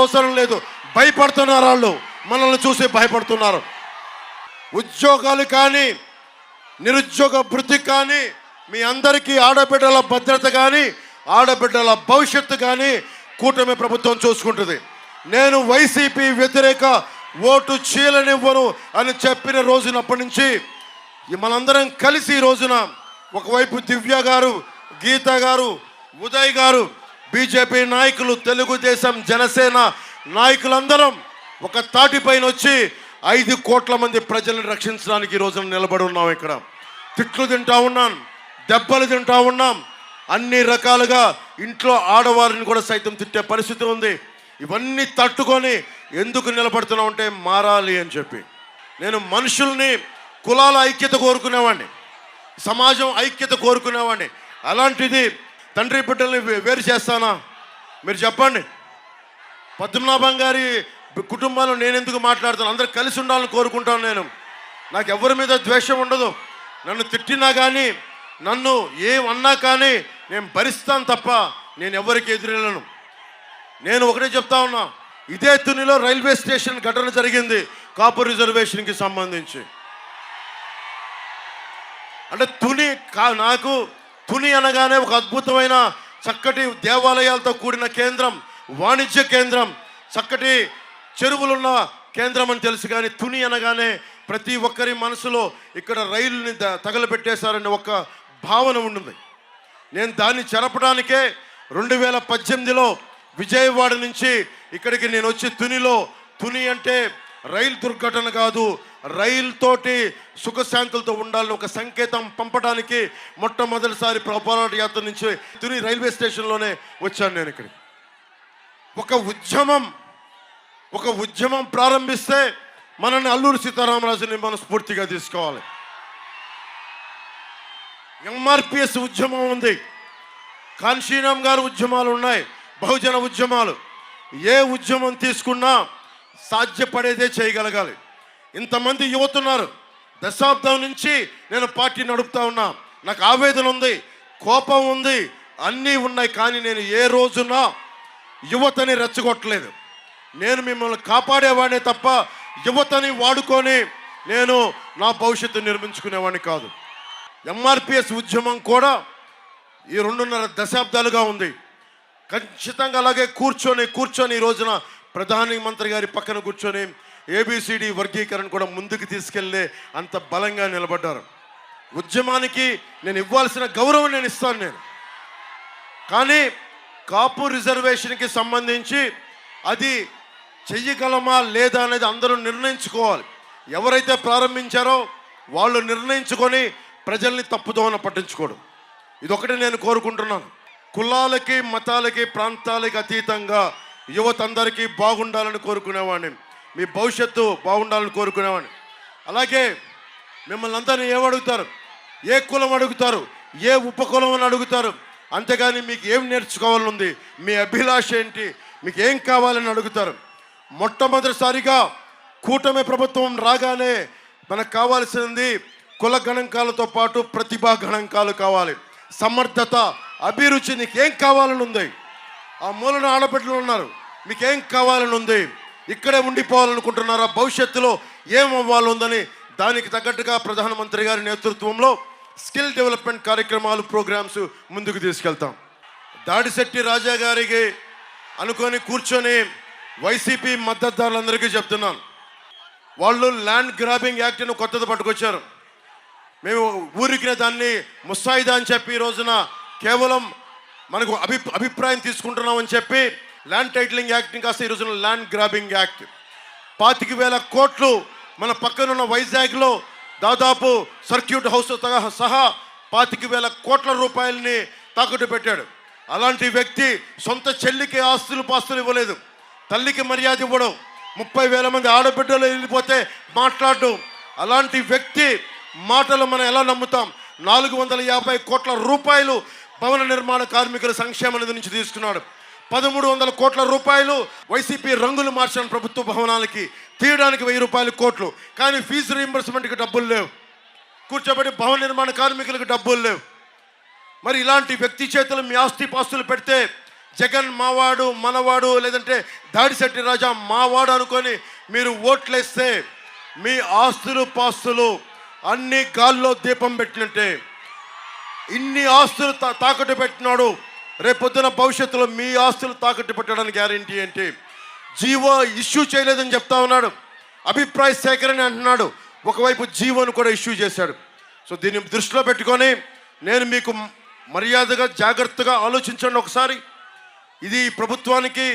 అవసరం లేదు. భయపడుతున్నారు, వాళ్ళు మనల్ని చూసి భయపడుతున్నారు. ఉద్యోగాలు కానీ, నిరుద్యోగ భృతి కానీ, మీ అందరికీ ఆడబిడ్డల భద్రత కానీ, ఆడబిడ్డల భవిష్యత్తు కానీ కూటమి ప్రభుత్వం చూసుకుంటుంది. నేను వైసీపీ వ్యతిరేక ఓటు చీలనివ్వను అని చెప్పిన రోజునప్పటి నుంచి మనందరం కలిసి ఈ రోజున ఒకవైపు దివ్య గారు, గీత గారు, ఉదయ్ గారు, బీజేపీ నాయకులు, తెలుగుదేశం, జనసేన నాయకులందరం ఒక తాటిపైన వచ్చి 5 కోట్ల మంది ప్రజలను రక్షించడానికి ఈ రోజున నిలబడి ఉన్నాం. ఇక్కడ తిట్లు తింటా ఉన్నాం, దెబ్బలు తింటా ఉన్నాం, అన్ని రకాలుగా ఇంట్లో ఆడవారిని కూడా సైతం తిట్టే పరిస్థితి ఉంది. ఇవన్నీ తట్టుకొని ఎందుకు నిలబడుతున్నాం అంటే మారాలి అని చెప్పి. నేను మనుషుల్ని, కులాల ఐక్యత కోరుకునేవాడిని, సమాజం ఐక్యత కోరుకునేవాడిని. అలాంటిది తండ్రి బిడ్డల్ని వేరు చేస్తానా? మీరు చెప్పండి. పద్మనాభం గారి కుటుంబాలు నేను ఎందుకు మాట్లాడుతాను? అందరూ కలిసి ఉండాలని కోరుకుంటాను. నేను, నాకు ఎవరి మీద ద్వేషం ఉండదు. నన్ను తిట్టినా కానీ, నన్ను ఏమన్నా కానీ నేను భరిస్తాను తప్ప నేను ఎవరికి ఎదురెళ్ళను. నేను ఒకటే చెప్తా ఉన్నా, ఇదే తునిలో రైల్వే స్టేషన్ ఘటన జరిగింది కాపు రిజర్వేషన్కి సంబంధించి. అంటే నాకు తుని అనగానే ఒక అద్భుతమైన చక్కటి దేవాలయాలతో కూడిన కేంద్రం, వాణిజ్య కేంద్రం, చక్కటి చెరువులున్న కేంద్రం అని తెలుసు. కానీ తుని అనగానే ప్రతి ఒక్కరి మనసులో ఇక్కడ రైలుని తగలబెట్టేశారని ఒక భావన ఉంటుంది. నేను దాన్ని చెరపడానికే 2018లో విజయవాడ నుంచి ఇక్కడికి నేను వచ్చి తుని అంటే రైలు దుర్ఘటన కాదు, రైలుతోటి సుఖశాంతులతో ఉండాలని ఒక సంకేతం పంపడానికి మొట్టమొదటిసారి పోరాట యాత్ర నుంచి తుని రైల్వే స్టేషన్లోనే వచ్చాను నేను ఇక్కడికి. ఒక ఉద్యమం ప్రారంభిస్తే మనల్ని అల్లూరి సీతారామరాజుని మనం స్ఫూర్తిగా తీసుకోవాలి. ఎంఆర్పిఎస్ ఉద్యమం ఉంది, కాన్షీరాం గారు ఉద్యమాలు ఉన్నాయి, బహుజన ఉద్యమాలు. ఏ ఉద్యమం తీసుకున్నా సాధ్యపడేదే చేయగలగాలి. ఇంతమంది యువతున్నారు. దశాబ్దం నుంచి నేను పార్టీ నడుపుతా ఉన్నా. నాకు ఆవేదన ఉంది, కోపం ఉంది, అన్నీ ఉన్నాయి. కానీ నేను ఏ రోజున యువతని రెచ్చగొట్టలేదు. నేను మిమ్మల్ని కాపాడేవాడినే తప్ప యువతని వాడుకొని నేను నా భవిష్యత్తు నిర్మించుకునేవాడిని కాదు. ఎంఆర్పిఎస్ ఉద్యమం కూడా ఈ 2.5 దశాబ్దాలుగా ఉంది. ఖచ్చితంగా అలాగే కూర్చొని ఈ రోజున ప్రధానమంత్రి గారి పక్కన కూర్చొని ABCD వర్గీకరణ కూడా ముందుకు తీసుకెళ్ళే అంత బలంగా నిలబడ్డారు. ఉద్యమానికి నేను ఇవ్వాల్సిన గౌరవం నేను ఇస్తాను నేను. కానీ కాపు రిజర్వేషన్కి సంబంధించి అది చెయ్యగలమా లేదా అనేది అందరూ నిర్ణయించుకోవాలి. ఎవరైతే ప్రారంభించారో వాళ్ళు నిర్ణయించుకొని ప్రజల్ని తప్పుదోవన పట్టించుకోవడం, ఇదొకటి నేను కోరుకుంటున్నాను. కులాలకి, మతాలకి, ప్రాంతాలకి అతీతంగా యువత అందరికీ బాగుండాలని కోరుకునేవాడిని, మీ భవిష్యత్తు బాగుండాలని కోరుకునేవాడిని. అలాగే మిమ్మల్ని అందరినీ ఏమడుగుతారు? ఏ కులం అడుగుతారు, ఏ ఉపకులం అని అడుగుతారు. అంతేగాని మీకు ఏం నేర్చుకోవాలని ఉంది, మీ అభిలాష ఏంటి, మీకు ఏం కావాలని అడుగుతారు. మొట్టమొదటిసారిగా కూటమి ప్రభుత్వం రాగానే మనకు కావాల్సింది కుల గణాంకాలతో పాటు ప్రతిభా గణాంకాలు కావాలి. సమర్థత, అభిరుచి, నీకేం కావాలని ఉంది. ఆ మూలన ఆడబిడ్డలు ఉన్నారు, మీకేం కావాలని ఉంది, ఇక్కడే ఉండిపోవాలనుకుంటున్నారా, భవిష్యత్తులో ఏం అవ్వాలని దానికి తగ్గట్టుగా ప్రధానమంత్రి గారి నేతృత్వంలో స్కిల్ డెవలప్మెంట్ కార్యక్రమాలు, ప్రోగ్రామ్స్ ముందుకు తీసుకెళ్తాం. దాడిశెట్టి రాజా గారికి అనుకొని కూర్చొని వైసీపీ మద్దతుదారులందరికీ చెప్తున్నాను, వాళ్ళు ల్యాండ్ గ్రాబింగ్ యాక్ట్ అని కొత్తది పట్టుకొచ్చారు. మేము ఊరికి దాన్ని ముసాయిదా అని చెప్పి ఈ రోజున కేవలం మనకు అభిప్రాయం తీసుకుంటున్నామని చెప్పి ల్యాండ్ టైటిలింగ్ యాక్ట్ని కాస్త ఈ రోజున ల్యాండ్ గ్రాబింగ్ యాక్ట్. 25,000 కోట్లు మన పక్కనున్న వైజాగ్లో దాదాపు సర్క్యూట్ హౌస్ సహా 25,000 కోట్ల రూపాయలని తాకట్టు పెట్టాడు. అలాంటి వ్యక్తి సొంత చెల్లికి పాస్తులు ఇవ్వలేదు, తల్లికి మర్యాద ఇవ్వడం, 30,000 మంది ఆడబిడ్డలు వెళ్ళిపోతే మాట్లాడడం. అలాంటి వ్యక్తి మాటలు మనం ఎలా నమ్ముతాం? 450 కోట్ల రూపాయలు భవన నిర్మాణ కార్మికుల సంక్షేమ నిధి నుంచి తీసుకున్నాడు. 1,300 కోట్ల రూపాయలు వైసీపీ రంగులు మార్చిన ప్రభుత్వ భవనాలకి తీయడానికి 1,000 కోట్లు. కానీ ఫీజు రీయింబర్స్మెంట్కి డబ్బులు లేవు, కూర్చోబెట్టి భవన నిర్మాణ కార్మికులకు డబ్బులు లేవు. మరి ఇలాంటి వ్యక్తి చేతులు మీ ఆస్తి పాస్తులు పెడితే జగన్ మావాడు మనవాడు లేదంటే దాడిశెట్టి రాజా మావాడు అనుకొని మీరు ఓట్లేస్తే మీ ఆస్తులు పాస్తులు అన్ని గాల్లో దీపం పెట్టినట్టే. ఇన్ని ఆస్తులు తాకట్టు పెట్టినాడు, రేపొద్దున భవిష్యత్తులో మీ ఆస్తులు తాకట్టు పెట్టడానికి గ్యారంటీ ఏంటి? జీవో ఇష్యూ చేయలేదని చెప్తా ఉన్నాడు, అభిప్రాయ సేకరణ అంటున్నాడు, ఒకవైపు జీవోను కూడా ఇష్యూ చేశాడు. సో దీన్ని దృష్టిలో పెట్టుకొని నేను మీకు మర్యాదగా జాగ్రత్తగా ఆలోచించండి ఒకసారి. ఇది ప్రభుత్వానికి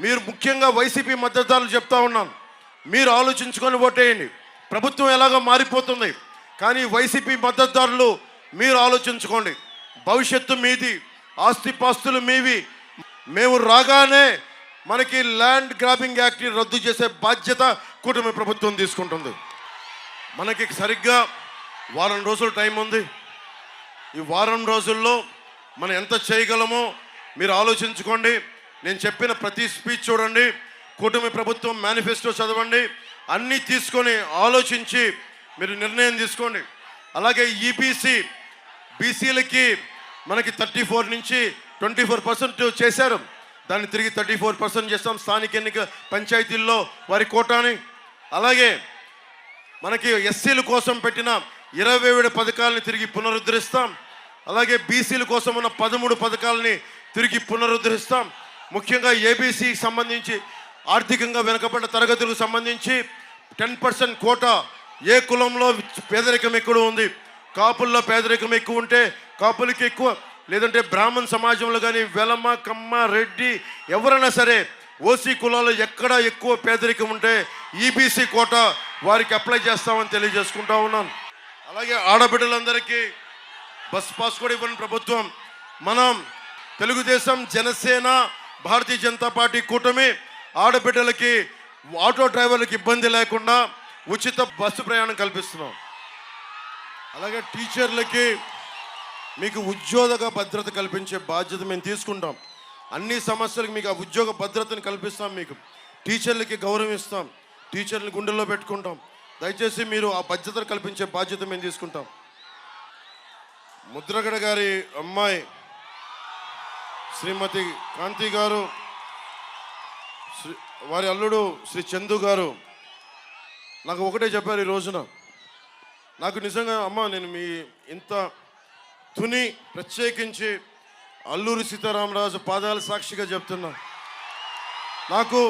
మీరు ముఖ్యంగా వైసీపీ మద్దతుదారులు చెప్తా ఉన్నాను, మీరు ఆలోచించుకొని ఓటేయండి. ప్రభుత్వం ఎలాగో మారిపోతుంది, కానీ వైసీపీ మద్దతుదారులు మీరు ఆలోచించుకోండి. భవిష్యత్తు మీది, ఆస్తిపాస్తులు మీవి. మేము రాగానే మనకి ల్యాండ్ గ్రాబింగ్ యాక్ట్ని రద్దు చేసే బాధ్యత కూటమి ప్రభుత్వం తీసుకుంటుంది. మనకి సరిగ్గా వారం రోజులు టైం ఉంది. ఈ వారం రోజుల్లో మనం ఎంత చేయగలమో మీరు ఆలోచించుకోండి. నేను చెప్పిన ప్రతి స్పీచ్ చూడండి, కూటమి ప్రభుత్వం మేనిఫెస్టో చదవండి, అన్నీ తీసుకొని ఆలోచించి మీరు నిర్ణయం తీసుకోండి. అలాగే ఈబీసీ బీసీలకి మనకి 34 నుంచి 24% చేశారు, దాన్ని తిరిగి 34% చేస్తాం. స్థానిక ఎన్నిక పంచాయతీల్లో వారి కోటాని. అలాగే మనకి ఎస్సీల కోసం పెట్టిన 27 పథకాలని తిరిగి పునరుద్ధరిస్తాం. అలాగే బీసీల కోసం ఉన్న 13 పథకాలని తిరిగి పునరుద్ధరిస్తాం. ముఖ్యంగా ఏబీసీకి సంబంధించి ఆర్థికంగా వెనుకబడ్డ తరగతులకు సంబంధించి 10% కోటా. ఏ కులంలో పేదరికం ఎక్కువ ఉంది, కాపుల్లో పేదరికం ఎక్కువ ఉంటే కాపులకి ఎక్కువ, లేదంటే బ్రాహ్మణ సమాజంలో కానీ వెలమ కమ్మ రెడ్డి ఎవరైనా సరే ఓసీ కులాల్లో ఎక్కడ ఎక్కువ పేదరికం ఉంటే ఈబీసీ కోటా వారికి అప్లై చేస్తామని తెలియజేసుకుంటా ఉన్నాను. అలాగే ఆడబిడ్డలందరికీ బస్ పాస్ కూడా ఇవ్వని ప్రభుత్వం. మనం తెలుగుదేశం, జనసేన, భారతీయ జనతా పార్టీ కూటమి ఆడబిడ్డలకి, ఆటో డ్రైవర్లకి ఇబ్బంది లేకుండా ఉచిత బస్సు ప్రయాణం కల్పిస్తున్నాం. అలాగే టీచర్లకి మీకు ఉద్యోగ భద్రత కల్పించే బాధ్యత మేము తీసుకుంటాం. అన్ని సమస్యలకు మీకు ఆ ఉద్యోగ భద్రతను కల్పిస్తాం. మీకు టీచర్లకి గౌరవం ఇస్తాం, టీచర్ని గుండెల్లో పెట్టుకుంటాం. దయచేసి మీరు ఆ భద్రతను కల్పించే బాధ్యత మేము తీసుకుంటాం. ముద్రగడ గారి అమ్మాయి శ్రీమతి కాంతి గారు, వారి అల్లుడు శ్రీ చందు గారు నాకు ఒకటే చెప్పారు ఈ రోజున. నాకు నిజంగా అమ్మ, నేను మీ ఇంత తుని ప్రత్యేకించి అల్లూరి సీతారామరాజు పాదాల సాక్షిగా చెప్తున్నా, నాకు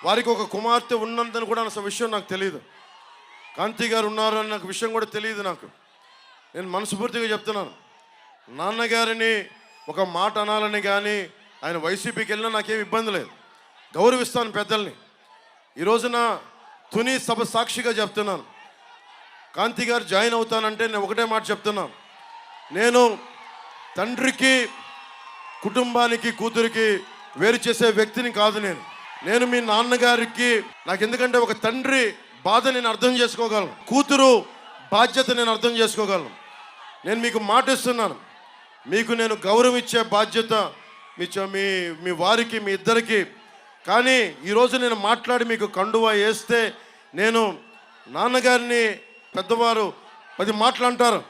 వారికి ఒక కుమార్తె ఉన్నందని కూడా అసలు విషయం నాకు తెలియదు. కాంతి గారు ఉన్నారని నాకు విషయం కూడా తెలియదు. నాకు నేను మనస్ఫూర్తిగా చెప్తున్నాను, నాన్నగారిని ఒక మాట అనాలని కానీ ఆయన వైసీపీకి వెళ్ళినా నాకేం ఇబ్బంది లేదు, గౌరవిస్తాను పెద్దల్ని. ఈ రోజున తుని సభ సాక్షిగా చెప్తున్నాను, కాంతి గారు జాయిన్ అవుతానంటే నేను ఒకటే మాట చెప్తున్నాను, నేను తండ్రికి కుటుంబానికి కూతురికి వేరు చేసే వ్యక్తిని కాదు. నేను మీ నాన్నగారికి, నాకు ఎందుకంటే ఒక తండ్రి బాధ నేను అర్థం చేసుకోగలను, కూతురు బాధ్యత నేను అర్థం చేసుకోగలను. నేను మీకు మాట ఇస్తున్నాను, మీకు నేను గౌరవం ఇచ్చే బాధ్యత మీ వారికి, మీ ఇద్దరికి. కానీ ఈరోజు నేను మాట్లాడి మీకు కండువా వేస్తే, నేను నాన్నగారిని, పెద్దవారు 10 మాటలు అంటారు,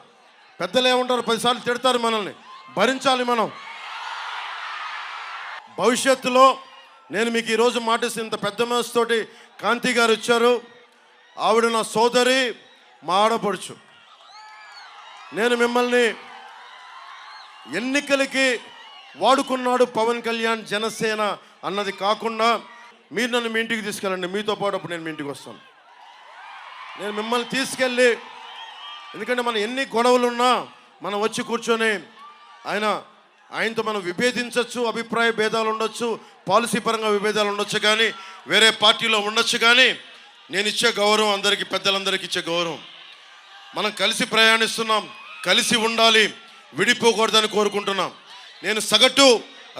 పెద్దలు ఏమంటారు 10 సార్లు తిడతారు, మనల్ని భరించాలి మనం. భవిష్యత్తులో నేను మీకు ఈరోజు మాటిస్తే, ఇంత పెద్ద మనసుతోటి కాంతి గారు ఇచ్చారు, ఆవిడ నా సోదరి, మా ఆడపడుచు. నేను మిమ్మల్ని ఎన్నికలకి వాడుకున్నాడు పవన్ కళ్యాణ్, జనసేన అన్నది కాకుండా మీరు నన్ను మీ ఇంటికి తీసుకెళ్ళండి, మీతో పాటు అప్పుడు నేను మీ ఇంటికి వస్తాను. నేను మిమ్మల్ని తీసుకెళ్ళి, ఎందుకంటే మనం ఎన్ని గొడవలున్నా మనం వచ్చి కూర్చొని ఆయనతో మనం విభేదించవచ్చు, అభిప్రాయ భేదాలు ఉండొచ్చు, పాలసీ పరంగా విభేదాలు ఉండొచ్చు, కానీ వేరే పార్టీలో ఉండొచ్చు. కానీ నేను ఇచ్చే గౌరవం అందరికీ, పెద్దలందరికీ ఇచ్చే గౌరవం. మనం కలిసి ప్రయాణిస్తున్నాం, కలిసి ఉండాలి, విడిపోకూడదని కోరుకుంటున్నాం. నేను సగటు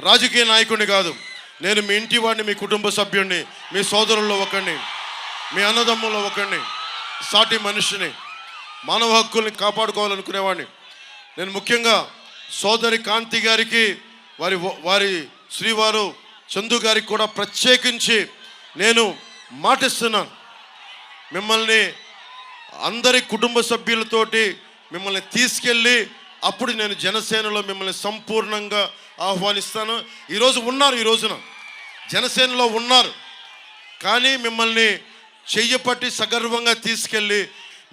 రాజకీయ నాయకుడిని కాదు, నేను మీ ఇంటి వాడిని, మీ కుటుంబ సభ్యుడిని, మీ సోదరుల్లో ఒకరిని, మీ అన్నదమ్ముల్లో ఒకరిని, సాటి మనిషిని, మానవ హక్కుల్ని కాపాడుకోవాలనుకునేవాడిని. నేను ముఖ్యంగా సోదరి కాంతి గారికి, వారి శ్రీవారు చందు గారికి కూడా ప్రత్యేకించి నేను మాటిస్తున్నాను, మిమ్మల్ని అందరి కుటుంబ సభ్యులతోటి మిమ్మల్ని తీసుకెళ్ళి అప్పుడు నేను జనసేనలో మిమ్మల్ని సంపూర్ణంగా ఆహ్వానిస్తాను. ఈ రోజున జనసేనలో ఉన్నారు, కానీ మిమ్మల్ని చెయ్యపట్టి సగర్వంగా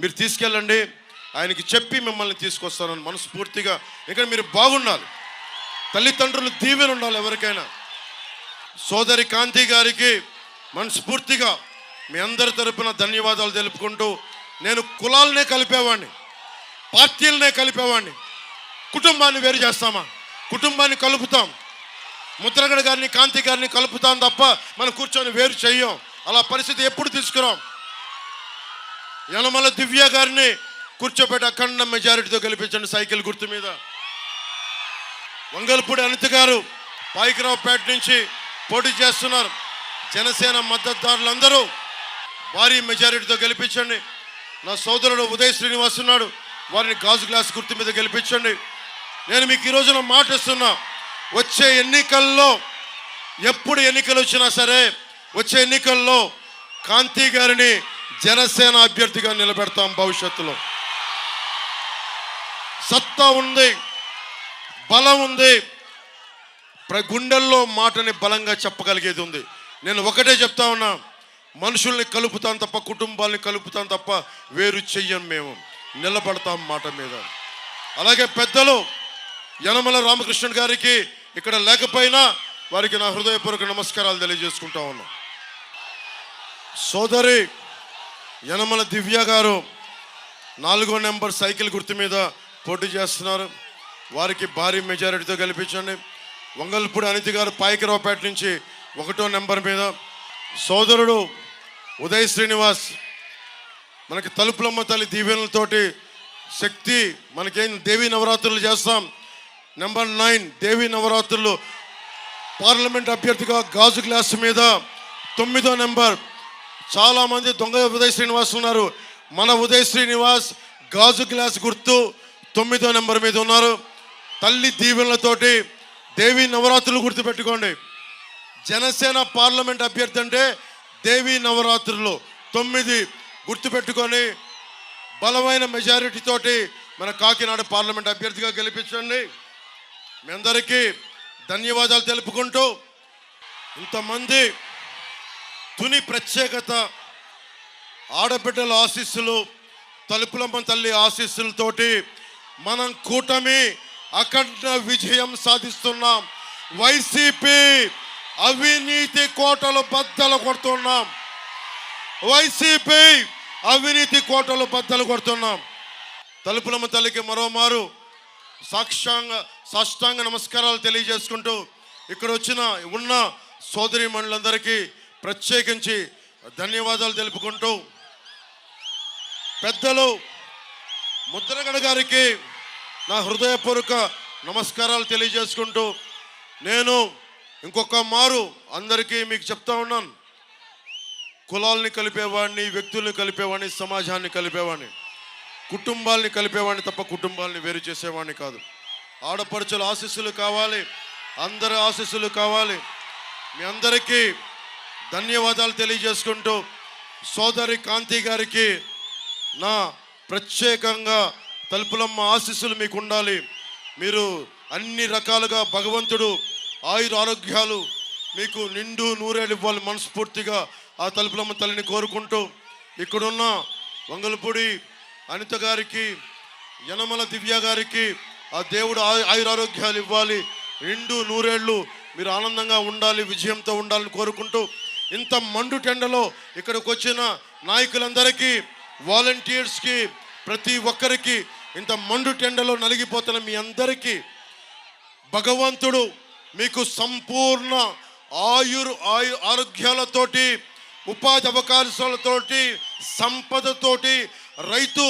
మీరు తీసుకెళ్ళండి, ఆయనకి చెప్పి మిమ్మల్ని తీసుకొస్తానని మనస్ఫూర్తిగా. ఇక్కడ మీరు బాగుండాలి, తల్లిదండ్రులు దీవెన ఉండాలి ఎవరికైనా. సోదరి కాంతి గారికి మనస్ఫూర్తిగా మీ అందరి తరపున ధన్యవాదాలు తెలుపుకుంటూ, నేను కులాలనే కలిపేవాడిని, పార్టీలనే కలిపేవాడిని, కుటుంబాన్ని వేరు చేస్తామా? కుటుంబాన్ని కలుపుతాం. ముద్రగడ గారిని, కాంతి గారిని కలుపుతాం తప్ప మనం కూర్చొని వేరు చెయ్యం. అలా పరిస్థితి ఎప్పుడు తీసుకురాం. యనమల దివ్య గారిని కూర్చోబెట్టి అఖండ మెజారిటీతో గెలిపించండి సైకిల్ గుర్తు మీద. వంగల్పూడి అనిత గారు పాయికరావుపేట నుంచి పోటీ చేస్తున్నారు. జనసేన మద్దతుదారులందరూ భారీ మెజారిటీతో గెలిపించండి. నా సోదరుడు ఉదయ్ శ్రీనివాస్ ఉన్నాడు, వారిని గాజు గ్లాస్ గుర్తు మీద గెలిపించండి. నేను మీకు ఈ రోజున మాట ఇస్తున్నా, వచ్చే ఎన్నికల్లో, ఎప్పుడు ఎన్నికలు వచ్చినా సరే, వచ్చే ఎన్నికల్లో కాంతి గారిని జనసేన అభ్యర్థిగా నిలబెడతాం. భవిష్యత్తులో సత్తా ఉంది, బలం ఉంది, గుండెల్లో మాటని బలంగా చెప్పగలిగేది ఉంది. నేను ఒకటే చెప్తా ఉన్నా, మనుషుల్ని కలుపుతాం తప్ప, కుటుంబాలని కలుపుతాం తప్ప వేరు చెయ్యం. మేము నిలబడతాం మాట మీద. అలాగే పెద్దలు యనమల రామకృష్ణ గారికి ఇక్కడ లేకపోయినా వారికి నా హృదయపూర్వక నమస్కారాలు తెలియజేసుకుంటా ఉన్నా. సోదరి యనమల దివ్య గారు 4వ నెంబర్ సైకిల్ గుర్తు మీద పోటీ చేస్తున్నారు, వారికి భారీ మెజారిటీతో గెలిపించండి. వంగల్పూడి అనిత గారు పాయికరావుపేట నుంచి 1వ నెంబర్ మీద. సోదరుడు ఉదయ్ శ్రీనివాస్, మనకి తలుపులమ్మ తల్లి దీవెనలతోటి శక్తి, మనకేం దేవీ నవరాత్రులు చేస్తాం. నెంబర్ 9 దేవీ నవరాత్రులు పార్లమెంట్ అభ్యర్థిగా గాజు గ్లాస్ మీద 9వ నెంబర్. చాలామంది దొంగ ఉదయ్ శ్రీనివాస్ ఉన్నారు, మన ఉదయ్ శ్రీనివాస్ గాజు గ్లాస్ గుర్తు 9వ నెంబర్ మీద ఉన్నారు. తల్లి దీవెనలతోటి దేవీ నవరాత్రులు గుర్తుపెట్టుకోండి. జనసేన పార్లమెంట్ అభ్యర్థి అంటే దేవీ నవరాత్రులు 9 గుర్తుపెట్టుకొని బలమైన మెజారిటీ తోటి మన కాకినాడ పార్లమెంట్ అభ్యర్థిగా గెలిపించండి. మీ అందరికీ ధన్యవాదాలు తెలుపుకుంటూ, ఇంతమంది తుని ప్రత్యేకత, ఆడబిడ్డల ఆశీస్సులు, తలుపులమ్మ తల్లి ఆశీస్సులతోటి మనం కూటమి అఖండ విజయం సాధిస్తున్నాం. వైసీపీ అవినీతి కోటలు బద్దలు కొడుతున్నాం. వైసీపీ అవినీతి కోటలు బద్దలు కొడుతున్నాం. తలుపులమ్మ తల్లికి మరోమారు సాష్టాంగ నమస్కారాలు తెలియజేసుకుంటూ, ఇక్కడ ఉన్న సోదరి మణులందరికీ ప్రత్యేకించి ధన్యవాదాలు తెలుపుకుంటూ, పెద్దలు ముద్రగడ గారికి నా హృదయపూర్వక నమస్కారాలు తెలియజేసుకుంటూ, నేను ఇంకొక మారు అందరికీ మీకు చెప్తా ఉన్నాను, కులాల్ని కలిపేవాడిని, వ్యక్తుల్ని కలిపేవాడిని, సమాజాన్ని కలిపేవాడిని, కుటుంబాల్ని కలిపేవాడిని తప్ప కుటుంబాలని వేరు చేసేవాడిని కాదు. ఆడపడుచుల ఆశీస్సులు కావాలి, అందరి ఆశీస్సులు కావాలి. మీ అందరికీ ధన్యవాదాలు తెలియజేసుకుంటూ, సోదరి కాంతి గారికి నా ప్రత్యేకంగా తలుపులమ్మ ఆశీస్సులు మీకు ఉండాలి. మీరు అన్ని రకాలుగా భగవంతుడు ఆయుర ఆరోగ్యాలు మీకు నిండు నూరేళ్ళు ఇవ్వాలి మనస్ఫూర్తిగా ఆ తలుపులమ్మ తల్లిని కోరుకుంటూ, ఇక్కడున్న వంగలపూడి అనిత గారికి, యనమల దివ్య గారికి ఆ దేవుడు ఆయురారోగ్యాలు ఇవ్వాలి, నిండు నూరేళ్ళు మీరు ఆనందంగా ఉండాలి, విజయంతో ఉండాలని కోరుకుంటూ, ఇంత మండు టెండలో ఇక్కడికి వచ్చిన నాయకులందరికీ, వాలంటీర్స్కి, ప్రతి ఒక్కరికి, ఇంత మండు టెండలో నలిగిపోతున్న మీ అందరికీ భగవంతుడు మీకు సంపూర్ణ ఆరోగ్యాలతోటి, ఉపాధి అవకాశాలతోటి, సంపదతోటి, రైతు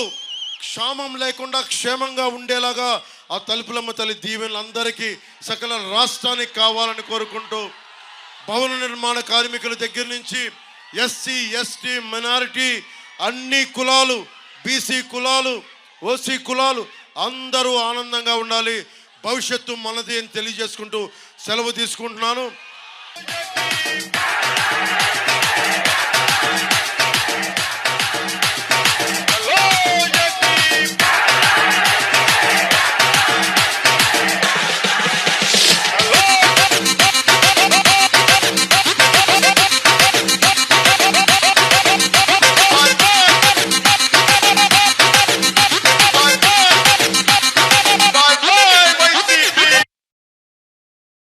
క్షామం లేకుండా క్షేమంగా ఉండేలాగా ఆ తలుపులమ్మ తల్లి దీవెనలందరికీ, సకల రాష్ట్రానికి కావాలని కోరుకుంటూ, భవన నిర్మాణ కార్మికుల దగ్గర నుంచి ఎస్సీ, ఎస్టీ, మైనారిటీ, అన్ని కులాలు, బీసీ కులాలు, ఓసీ కులాలు అందరూ ఆనందంగా ఉండాలి. భవిష్యత్తు మనది అని తెలియజేసుకుంటూ సెలవు తీసుకుంటున్నాను.